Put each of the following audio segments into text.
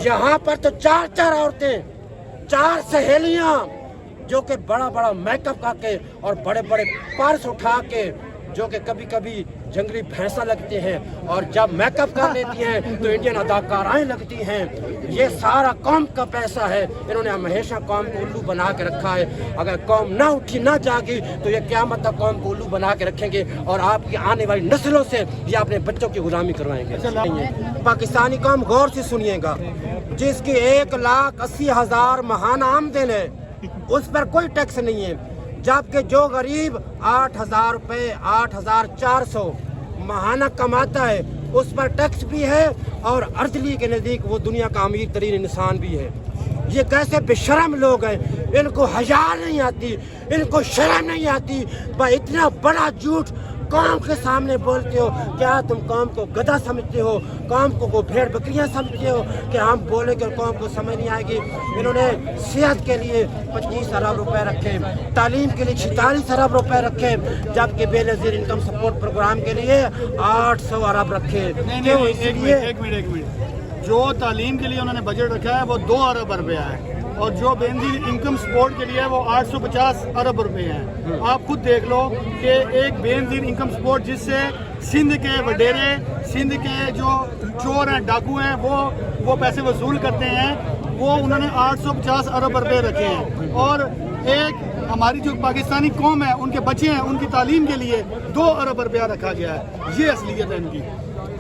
यहाँ पर तो 4 औरतें, 4 सहेलियां जो कि बड़ा बड़ा मेकअप करके और बड़े बड़े पर्स उठा के, जो कि कभी कभी जंगली भैंसा लगते हैं और जब मेकअप कर लेती हैं तो इंडियन अदाकाराएं लगती हैं। ये सारा कौम का पैसा है। इन्होंने हमेशा कौम को उल्लू बना के रखा है। अगर कौम ना उठी ना जागी तो ये क़यामत तक कौम को उल्लू बना के रखेंगे और आपकी आने वाली नस्लों से ये अपने बच्चों की गुलामी करवाएंगे। पाकिस्तानी कौम गौर से सुनिएगा, जिसकी 1,80,000 महाना आमदन है उस पर कोई टैक्स नहीं है, जबकि जो गरीब 8,000 रुपये 8,400 महाना कमाता है उस पर टैक्स भी है और अर्दली के नज़दीक वो दुनिया का अमीर तरीन इंसान भी है। ये कैसे बेशरम लोग हैं, इनको हया नहीं आती, इनको शर्म नहीं आती। भाई इतना बड़ा झूठ कौम के सामने बोलते हो। क्या तुम कौम को गधा समझते हो, कौम को भेड़ बकरियां समझते हो कि हम बोलेंगे कौम को समझ नहीं आएगी। इन्होंने सेहत के लिए 25 अरब रुपए रखे, तालीम के लिए 46 अरब रुपए रखे, जबकि बेनज़ीर इनकम सपोर्ट प्रोग्राम के लिए 800 अरब रखे। क्यों? इसलिए एक मिनट, जो तालीम के लिए उन्होंने बजट रखा है वो 2 अरब रुपया है और जो बेनज़ीर इनकम सपोर्ट के लिए वो 850 अरब रुपए हैं। आप खुद देख लो कि एक बेनज़ीर इनकम सपोर्ट जिससे सिंध के वडेरे, सिंध के जो चोर हैं, डाकू हैं, वो पैसे वसूल करते हैं, वो उन्होंने 850 अरब रुपए रखे हैं। और एक हमारी जो पाकिस्तानी कौम है, उनके बच्चे हैं, उनकी तालीम के लिए 2 अरब रुपया रखा गया है। ये असलियत है इनकी।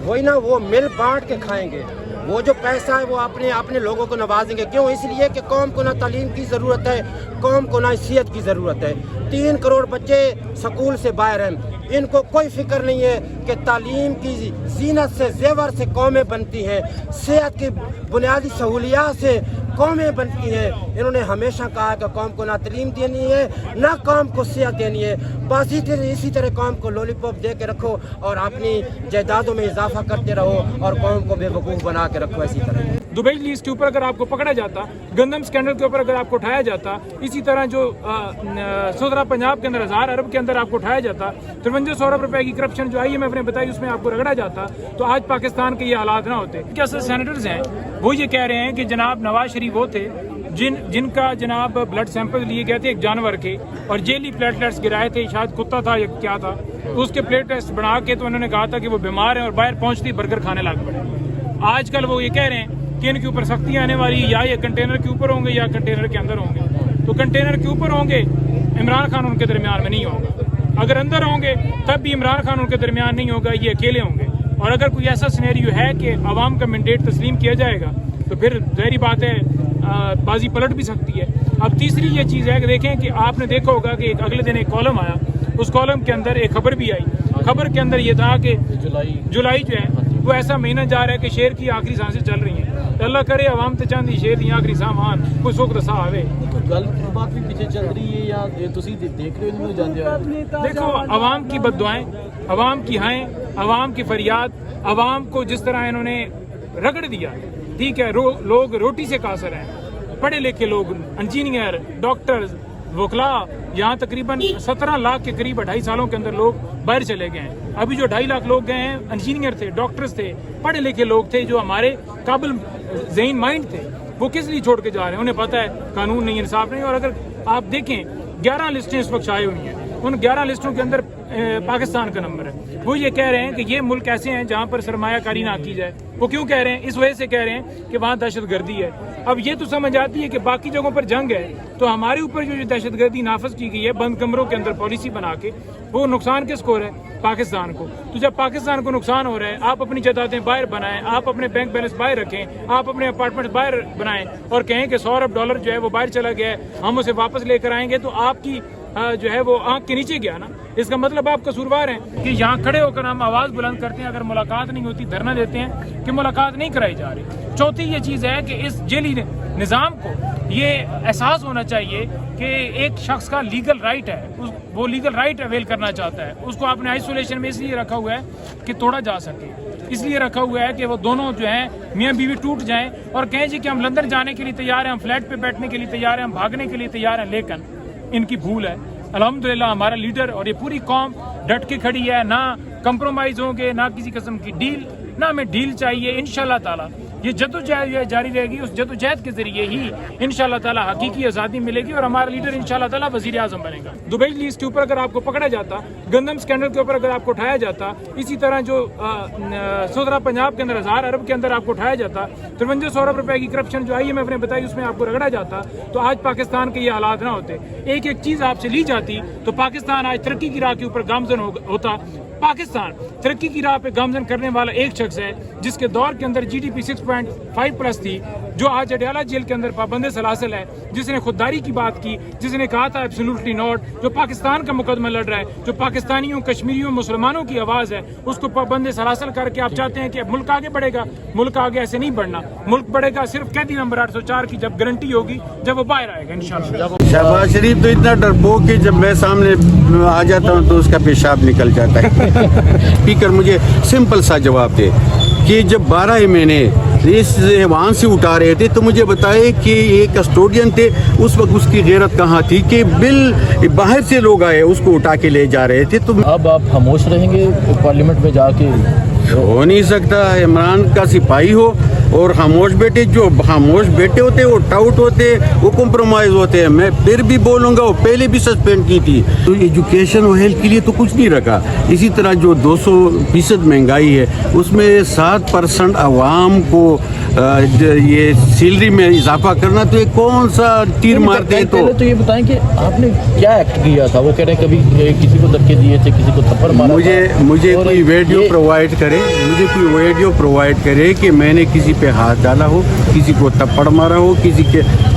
वही ना, वो मिल बांट के खाएंगे। वो जो पैसा है वो अपने लोगों को नवाजेंगे। क्यों? इसलिए कि कौम को ना तालीम की ज़रूरत है, कौम को ना सेहत की ज़रूरत है। 3 करोड़ बच्चे स्कूल से बाहर हैं, इनको कोई फिक्र नहीं है कि तालीम की जीनत से, जेवर से कौमें बनती हैं, सेहत की बुनियादी सहूलियात से कौमें बनती हैं। इन्होंने हमेशा कहा कि कौम को ना तालीम देनी है ना कौम को सेहत देनी है। बस इसी तरह कौम को लॉलीपॉप दे के रखो और अपनी जायदादों में इजाफा करते रहो और कौम को बेवकूफ़ बना के रखो। इसी तरह दुबई लीज के ऊपर अगर आपको पकड़ा जाता, गंदम स्कैंडल के ऊपर अगर आपको उठाया जाता, इसी तरह जो सोदरा पंजाब के अंदर 1000 अरब के अंदर आपको उठाया जाता, 5300 अरब रुपए की करप्शन जो IMF ने बताई उसमें आपको रगड़ा जाता, तो आज पाकिस्तान के ये हालात ना होते। क्या सेनेटर्स हैं वो ये कह रहे हैं कि जनाब नवाज शरीफ वो थे जिनका जनाब ब्लड सैंपल लिए गए थे एक जानवर के और जेली प्लेटलेट्स गिराए थे, शायद कुत्ता था या क्या था, उसके प्लेटलेट्स बना के तो उन्होंने कहा था कि वो बीमार हैं और बाहर पहुंचती बर्गर खाने लग पड़े। आजकल वो ये कह रहे हैं कि इनके ऊपर सख्ती आने वाली, या ये कंटेनर के ऊपर होंगे या कंटेनर के अंदर होंगे। तो कंटेनर के ऊपर होंगे, इमरान खान उनके दरमियान में नहीं होगा। अगर अंदर होंगे तब भी इमरान खान उनके दरमियान नहीं होगा, ये अकेले होंगे। और अगर कोई ऐसा सिनेरियो है कि अवाम का मैंडेट तस्लीम किया जाएगा तो फिर ज़ाहिर बात है बाजी पलट भी सकती है। अब तीसरी ये चीज़ है कि देखें कि आपने देखा होगा कि अगले दिन एक कॉलम आया, उस कॉलम के अंदर एक खबर भी आई। खबर के अंदर ये था कि जुलाई जो है वो ऐसा महीना जा रहा है कि शेर की आखिरी सांसें चल रही हैं। तो अल्लाह करे अवाम तो चाहती शेर दी आखिरी सामान कोई सुख दसा आवे। गलत भी पीछे चल रही है या तुसी देख रहे हो जानते हो? देखो, अवाम की बद्दुआएं, अवाम की हाएं, अवाम की फरियाद, अवाम को जिस तरह इन्होंने रगड़ दिया, ठीक है। लोग रोटी से कासर हैं, पढ़े लिखे लोग, इंजीनियर, डॉक्टर्स, वकला, यहाँ तकरीबन 17 लाख के करीब 2.5 सालों के अंदर लोग बाहर चले गए हैं। अभी जो 2.5 लाख लोग गए हैं इंजीनियर थे, डॉक्टर्स थे, पढ़े लिखे लोग थे, जो हमारे काबिल ज़हीन माइंड थे, वो किस लिए छोड़ के जा रहे हैं? उन्हें पता है कानून नहीं, इंसाफ नहीं। और अगर आप देखें 11 लिस्टें इस वक्त छाई हुई हैं, उन 11 लिस्टों के अंदर पाकिस्तान का नंबर है। वो ये कह रहे हैं कि ये मुल्क ऐसे हैं जहाँ पर सरमायाकारी ना की जाए। वो क्यों कह रहे हैं? इस वजह से कह रहे हैं कि वहाँ दहशतगर्दी है। अब ये तो समझ आती है कि बाकी जगहों पर जंग है, तो हमारे ऊपर जो दहशतगर्दी नाफज की गई है बंद कमरों के अंदर पॉलिसी बना के, वो नुकसान किसको हो रहा है? पाकिस्तान को। तो जब पाकिस्तान को नुकसान हो रहा है, आप अपनी जायदादें बाहर बनाएं, आप अपने बैंक बैलेंस बाहर रखें, आप अपने अपार्टमेंट बाहर बनाएं और कहें कि 100 अरब डॉलर जो है वो बाहर चला गया है, हम उसे वापस लेकर आएंगे, तो आपकी जो है वो आंख के नीचे गया ना। इसका मतलब आप कसूरवार हैं कि यहाँ खड़े होकर हम आवाज़ बुलंद करते हैं, अगर मुलाकात नहीं होती धरना देते हैं कि मुलाकात नहीं कराई जा रही। चौथी ये चीज़ है कि इस जेली निज़ाम को ये एहसास होना चाहिए कि एक शख्स का लीगल राइट है, वो लीगल राइट अवेल करना चाहता है, उसको आपने आइसोलेशन में इसलिए रखा हुआ है कि तोड़ा जा सके, इसलिए रखा हुआ है कि वो दोनों जो हैं मियाँ बीवी टूट जाएं और कहें जी कि हम लंदन जाने के लिए तैयार हैं, हम फ्लैट पे बैठने के लिए तैयार हैं, हम भागने के लिए तैयार हैं। लेकिन इनकी भूल है। अल्हम्दुलिल्लाह हमारा लीडर और ये पूरी कौम डट के खड़ी है, ना कंप्रोमाइज होंगे, ना किसी किस्म की डील, ना हमें डील चाहिए। इंशाल्लाह ताला یہ جدوجہد جاری رہے گی. اس جدوجہد کے ذریعے ہی انشاءاللہ تعالی حقیقی آزادی ملے گی اور ہمارا لیڈر انشاءاللہ تعالی وزیر اعظم بنے گا. دبئی لیز کے اوپر اگر آپ کو پکڑا جاتا, گندم اسکینڈل کے اوپر اگر آپ کو اٹھایا جاتا, اسی طرح جو سودرا پنجاب کے اندر 1000 ارب کے اندر آپ کو اٹھایا جاتا, 5300 ارب روپے کی کرپشن جو IMF نے بتائی اس میں آپ کو رگڑا جاتا, تو آج پاکستان کے یہ حالات نہ ہوتے. ایک ایک چیز آپ سے لی جاتی تو پاکستان آج ترقی کی راہ کے اوپر گامزن ہوتا. پاکستان ترقی کی راہ پہ گامزن کرنے والا ایک شخص ہے جس کے دور کے اندر GDP 6.5 پلس تھی, جو آج اڈیالہ جیل کے اندر پابند سلاسل ہے, جس نے خودداری کی بات کی, جس نے کہا تھا ایبسولوٹلی ناٹ, جو پاکستان کا مقدمہ لڑ رہا ہے, جو پاکستانیوں, کشمیریوں, مسلمانوں کی آواز ہے, اس کو پابند سلاسل کر کے آپ چاہتے ہیں کہ ملک آگے بڑھے گا. ملک آگے ایسے نہیں بڑھنا. ملک بڑھے گا صرف قیدی نمبر 804 کی جب گارنٹی ہوگی, جب وہ باہر آئے گا انشاءاللہ. شہباز شریف تو اتنا ڈرپوک کہ جب میں سامنے آ جاتا ہوں تو اس کا پیشاب نکل جاتا ہے. اسپیکر مجھے سمپل سا جواب دے کہ جب 12 مہینے اس ایوان سے اٹھا رہے تھے تو مجھے بتائے کہ ایک کسٹوڈین تھے, اس وقت اس کی غیرت کہاں تھی کہ بل باہر سے لوگ آئے اس کو اٹھا کے لے جا رہے تھے. تو اب آپ خاموش رہیں گے پارلیمنٹ میں جا کے؟ ہو نہیں سکتا. عمران کا سپاہی ہو اور خاموش بیٹے, جو خاموش بیٹے ہوتے وہ ٹاؤٹ ہوتے, وہ کمپرومائز ہوتے ہیں. میں پھر بھی بولوں گا, وہ پہلے بھی سسپینڈ کی تھی. تو ایجوکیشن اور ہیلتھ کے لیے تو کچھ نہیں رکھا. اسی طرح جو 200% مہنگائی ہے اس میں 7% عوام کو یہ سیلری میں اضافہ کرنا, تو یہ کون سا تیر مارتے ہیں. تو یہ بتائیں کہ آپ نے کیا ایکٹ کیا تھا؟ وہ کہہ رہے ہیں کبھی کسی کو دھکے دیے تھے, کسی کو تھپڑ مارا. مجھے کوئی ویڈیو پرووائڈ کرے کہ میں نے کسی پہ ہاتھ ڈالا ہو, کسی کو تھپڑ مارا ہو, کسی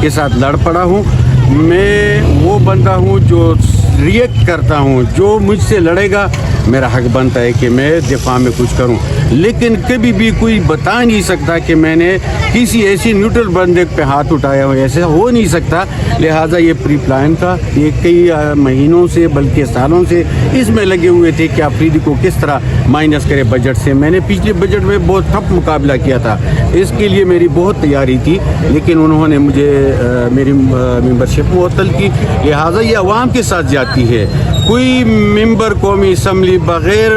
کے ساتھ لڑ پڑا ہوں. میں وہ بندہ ہوں جو ریئیکٹ کرتا ہوں. جو مجھ سے لڑے گا میرا حق بنتا ہے کہ میں دفاع میں کچھ کروں, لیکن کبھی بھی کوئی بتا نہیں سکتا کہ میں نے کسی ایسی نیوٹرل بندے پہ ہاتھ اٹھایا ہو. ایسا ہو نہیں سکتا. لہٰذا یہ پری پلان تھا. یہ کئی مہینوں سے بلکہ سالوں سے اس میں لگے ہوئے تھے کہ آفریدی کو کس طرح مائنس کرے بجٹ سے. میں نے پچھلے بجٹ میں بہت ٹف مقابلہ کیا تھا, اس کے لیے میری بہت تیاری تھی, لیکن انہوں نے مجھے میری ممبرشپ معطل کی. لہٰذا یہ عوام کے ساتھ جاتی ہے. کوئی ممبر قومی اسمبلی بغیر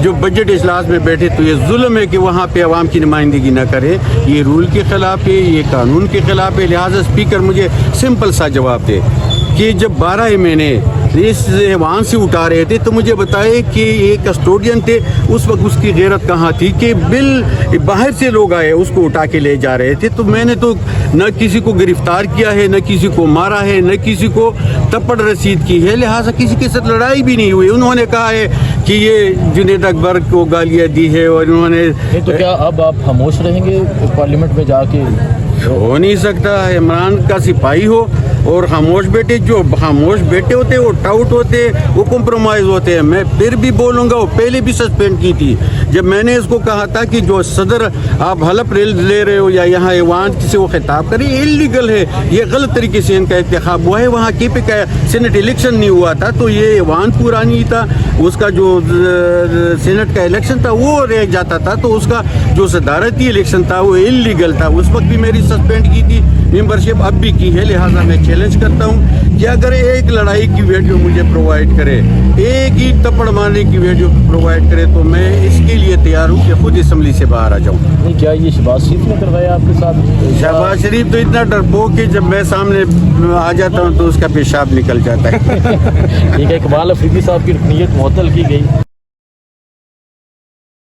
جو بجٹ اجلاس میں بیٹھے تو یہ ظلم ہے کہ وہاں پہ عوام کی نمائندگی نہ کرے. یہ رول کے خلاف ہے, یہ قانون کے خلاف ہے. لہٰذا اسپیکر مجھے سمپل سا جواب دے کہ جب 12 مہینے اس ایوان سے اٹھا رہے تھے تو مجھے بتائے کہ ایک کسٹوڈین تھے, اس وقت اس کی غیرت کہاں تھی کہ بل باہر سے لوگ آئے اس کو اٹھا کے لے جا رہے تھے. تو میں نے تو نہ کسی کو گرفتار کیا ہے, نہ کسی کو مارا ہے, نہ کسی کو تپڑ رسید کی ہے. لہٰذا کسی کے ساتھ لڑائی بھی نہیں ہوئی. انہوں نے کہا ہے کہ یہ جنید اکبر کو گالیاں دی ہے اور انہوں نے. تو کیا اب آپ خاموش رہیں گے پارلیمنٹ میں جا کے؟ ہو نہیں سکتا. عمران کا سپاہی ہو اور خاموش بیٹے, جو خاموش بیٹے ہوتے وہ ٹاؤٹ ہوتے, وہ کمپرومائز ہوتے ہیں. میں پھر بھی بولوں گا, وہ پہلے بھی سسپینڈ کی تھی. جب میں نے اس کو کہا تھا کہ جو صدر آپ حلف لے رہے ہو یا یہاں ایوان سے وہ خطاب کریں, یہ انلیگل ہے, یہ غلط طریقے سے ان کا انتخاب ہوا ہے. وہاں کی پہ سینٹ الیکشن نہیں ہوا تھا تو یہ ایوان پورا نہیں تھا. اس کا جو سینٹ کا الیکشن تھا وہ رہ جاتا تھا, تو اس کا جو صدارتی الیکشن تھا وہ انلیگل تھا. اس وقت بھی میری سسپینڈ کی تھی ممبرشپ, اب بھی کی ہے. لہٰذا میں چیلنج کرتا ہوں کہ اگر ایک لڑائی کی ویڈیو مجھے پرووائڈ کرے, ایک ہی تپڑ مارنے کی ویڈیو پرووائڈ کرے, تو میں اس کے لیے تیار ہوں کہ خود اسمبلی سے باہر آ جاؤں. نہیں, کیا یہ شہباز شریف نے کروایا آپ کے ساتھ؟ شہباز شریف تو اتنا ڈرپوک کہ جب میں سامنے آ جاتا ہوں تو اس کا پیشاب نکل جاتا ہے. ٹھیک ہے, اقبال افریدی صاحب کی رکنیت معطل کی گئی.